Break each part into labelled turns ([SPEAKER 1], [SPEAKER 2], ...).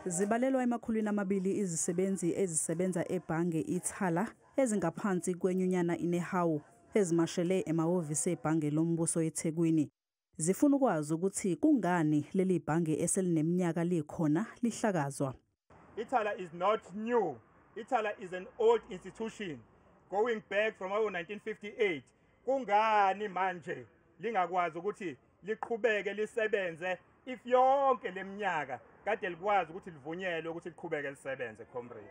[SPEAKER 1] Zibalelwa emakhulwini amabili izisebenzi ezisebenza ebhange iThala ezingaphansi kwenyunyana iNehawu ezimashele emahhovisi ebhange lombuso eThekwini. Zifuna ukwazi ukuthi kungani leli bhange eselineminyaka likhona lihlakazwa.
[SPEAKER 2] iThala is not new. iThala is an old institution going back from 1958. Kungani manje lingakwazi ukuthi liqhubeke lisebenze if yonke leminyaka kade likwazi ukuthi livunyelwe ukuthi liqhubeke lisebenze comrades.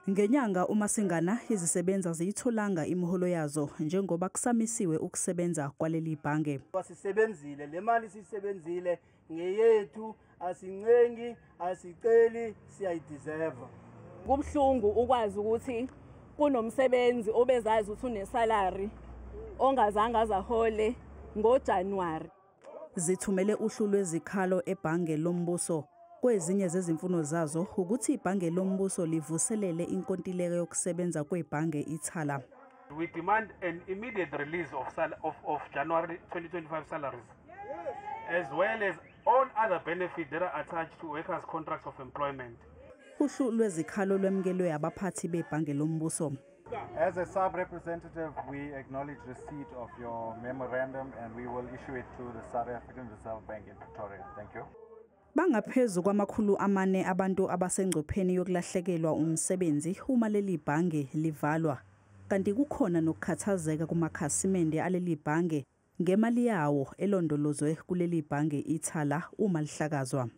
[SPEAKER 1] Ngenyanga uMasingana izisebenza ziyitholanga imiholo yazo njengoba kusamisiwe ukusebenza kwaleli bhange.
[SPEAKER 3] Wasisebenzile le mali sisebenzile ngeyethu asincengi asiceli siyayideserve.
[SPEAKER 4] Kubhlungu ukwazi ukuthi kunomsebenzi obezazi ukuthi unesalary ongazange azahole ngoJanuary.
[SPEAKER 1] Zithumele uhlu lwezikhalo ebhange lombuso. Kwezinye zezimfuno zazo ukuthi ibhange lombuso livuselele inkontileka yokusebenza kwebhange iThala.
[SPEAKER 5] We demand an immediate release of January 2025 salaries, as well as all other benefits that are attached to workers' contracts of employment.
[SPEAKER 1] Uhlu lwezikhalo lwemkelwe abaphathi bebhange lombuso.
[SPEAKER 6] As a sub-representative, we acknowledge receipt of your memorandum and we will issue it to the South African Reserve Bank in Pretoria. Thank you.
[SPEAKER 1] Bangaphezulu kwamakhulu amane abantu abasengcupheni yokulahlekelwa umsebenzi uma leli bhange livalwa. Kanti kukhona nokukhathazeka kumakhasimende aleli bhange ngemali yawo elondolozwe kuleli bhange iThala uma lihlakazwa.